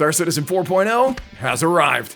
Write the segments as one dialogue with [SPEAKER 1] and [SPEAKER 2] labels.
[SPEAKER 1] Star Citizen 4.0 has arrived.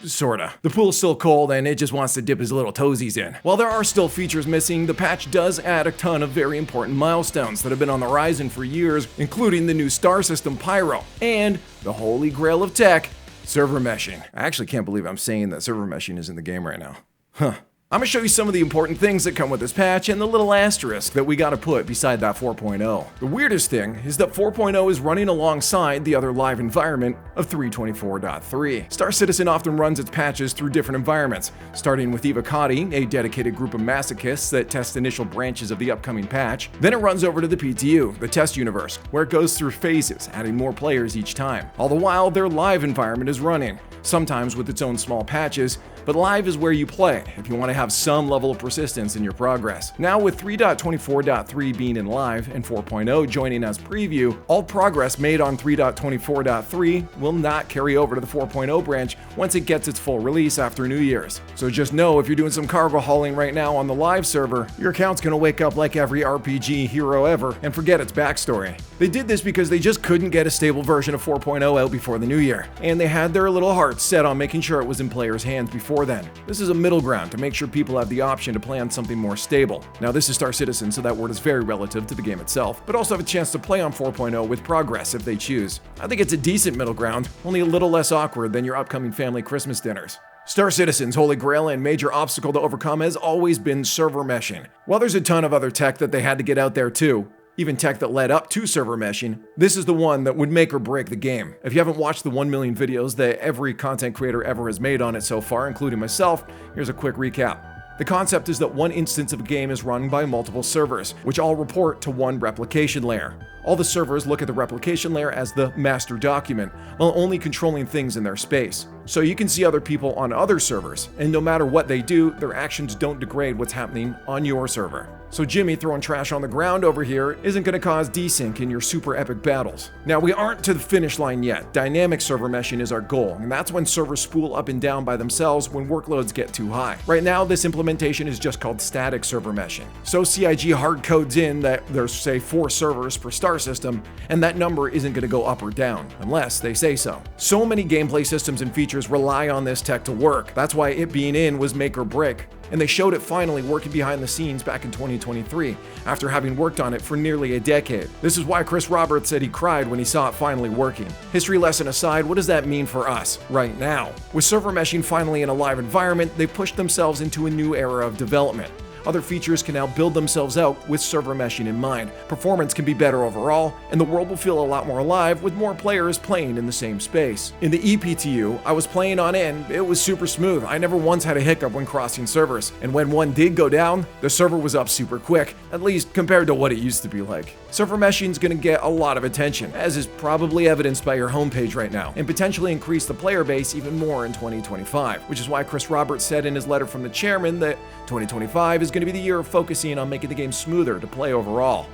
[SPEAKER 1] Sorta. The pool's still cold and it just wants to dip his little toesies in. While there are still features missing, the patch does add a ton of very important milestones that have been on the horizon for years, including the new star system Pyro, and the holy grail of tech, server meshing. I actually can't believe I'm saying that server meshing is in the game right now. Huh. I'm gonna show you some of the important things that come with this patch and the little asterisk that we gotta put beside that 4.0. The weirdest thing is that 4.0 is running alongside the other live environment of 3.24.3. Star Citizen often runs its patches through different environments, starting with Evocati, a dedicated group of masochists that test initial branches of the upcoming patch. Then it runs over to the PTU, the test universe, where it goes through phases, adding more players each time. All the while, their live environment is running, sometimes with its own small patches, but live is where you play if you want to have some level of persistence in your progress. Now with 3.24.3 being in live and 4.0 joining as preview, all progress made on 3.24.3 will not carry over to the 4.0 branch once it gets its full release after New Year's. So just know if you're doing some cargo hauling right now on the live server, your account's gonna wake up like every RPG hero ever and forget its backstory. They did this because they just couldn't get a stable version of 4.0 out before the new year, and they had their little hearts set on making sure it was in players' hands before then. This is a middle ground to make sure people have the option to play on something more stable. Now this is Star Citizen, so that word is very relative to the game itself, but also have a chance to play on 4.0 with progress if they choose. I think it's a decent middle ground, only a little less awkward than your upcoming family Christmas dinners. Star Citizen's holy grail and major obstacle to overcome has always been server meshing. While there's a ton of other tech that they had to get out there too, even tech that led up to server meshing, this is the one that would make or break the game. If you haven't watched the 1 million videos that every content creator ever has made on it so far, including myself, here's a quick recap. The concept is that one instance of a game is run by multiple servers, which all report to one replication layer. All the servers look at the replication layer as the master document, while only controlling things in their space. So you can see other people on other servers, and no matter what they do, their actions don't degrade what's happening on your server. So Jimmy throwing trash on the ground over here isn't going to cause desync in your super epic battles. Now we aren't to the finish line yet. Dynamic server meshing is our goal, and that's when servers spool up and down by themselves when workloads get too high. Right now, this implementation is just called static server meshing. So CIG hard codes in that there's say 4 servers per star system, and that number isn't going to go up or down, unless they say so. So many gameplay systems and features rely on this tech to work. That's why it being in was make or break. And they showed it finally working behind the scenes back in 2023, after having worked on it for nearly a decade. This is why Chris Roberts said he cried when he saw it finally working. History lesson aside, what does that mean for us, right now? With server meshing finally in a live environment, they've pushed themselves into a new era of development. Other features can now build themselves out with server meshing in mind. Performance can be better overall, and the world will feel a lot more alive with more players playing in the same space. In the EPTU, I was playing on it and it was super smooth. I never once had a hiccup when crossing servers, and when one did go down, the server was up super quick, at least compared to what it used to be like. Server meshing is going to get a lot of attention, as is probably evidenced by your homepage right now, and potentially increase the player base even more in 2025, which is why Chris Roberts said in his letter from the chairman that 2025 is going to be the year of focusing on making the game smoother to play overall.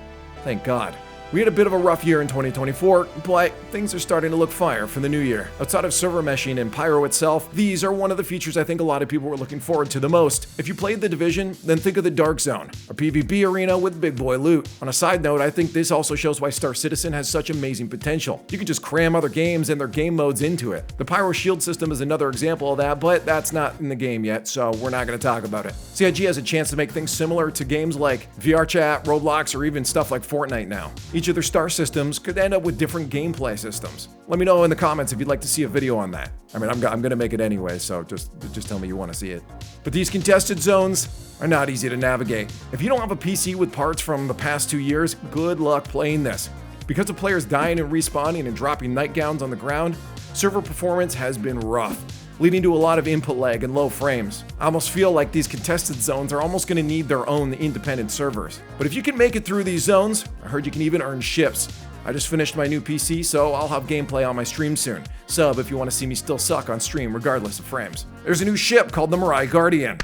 [SPEAKER 1] Thank God. We had a bit of a rough year in 2024, but things are starting to look fire for the new year. Outside of server meshing and Pyro itself, these are one of the features I think a lot of people were looking forward to the most. If you played The Division, then think of the Dark Zone, a PvP arena with big boy loot. On a side note, I think this also shows why Star Citizen has such amazing potential. You can just cram other games and their game modes into it. The Pyro Shield system is another example of that, but that's not in the game yet, so we're not going to talk about it. CIG has a chance to make things similar to games like VRChat, Roblox, or even stuff like Fortnite now. Each of their star systems could end up with different gameplay systems. Let me know in the comments if you'd like to see a video on that. I mean, I'm gonna make it anyway, so just tell me you want to see it. But these contested zones are not easy to navigate. If you don't have a PC with parts from the past 2 years, good luck playing this. Because of players dying and respawning and dropping nightgowns on the ground, server performance has been rough, leading to a lot of input lag and low frames. I almost feel like these contested zones are almost going to need their own independent servers. But if you can make it through these zones, I heard you can even earn ships. I just finished my new PC, so I'll have gameplay on my stream soon. Sub if you want to see me still suck on stream regardless of frames. There's a new ship called the Mirai Guardian.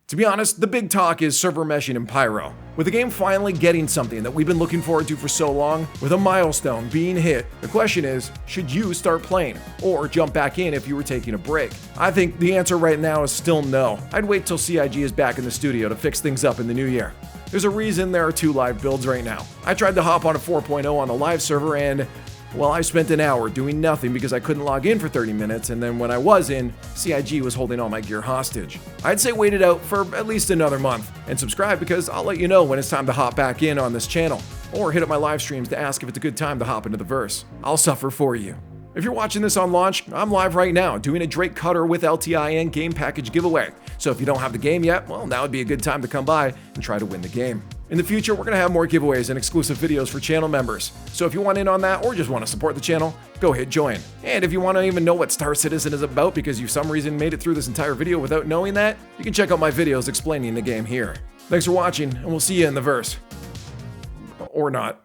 [SPEAKER 1] To be honest, the big talk is server meshing and Pyro. With the game finally getting something that we've been looking forward to for so long, with a milestone being hit, the question is, should you start playing, or jump back in if you were taking a break? I think the answer right now is still no. I'd wait till CIG is back in the studio to fix things up in the new year. There's a reason there are 2 live builds right now. I tried to hop on a 4.0 on the live server and Well, I spent an hour doing nothing because I couldn't log in for 30 minutes, and then when I was in, CIG was holding all my gear hostage. I'd say wait it out for at least another month, and subscribe because I'll let you know when it's time to hop back in on this channel, or hit up my live streams to ask if it's a good time to hop into the verse. I'll suffer for you. If you're watching this on launch, I'm live right now doing a Drake Cutter with LTI and game package giveaway. So if you don't have the game yet, well, now would be a good time to come by and try to win the game. In the future, we're going to have more giveaways and exclusive videos for channel members. So if you want in on that or just want to support the channel, go hit join. And if you want to even know what Star Citizen is about because you for some reason made it through this entire video without knowing that, you can check out my videos explaining the game here. Thanks for watching, and we'll see you in the verse. Or not.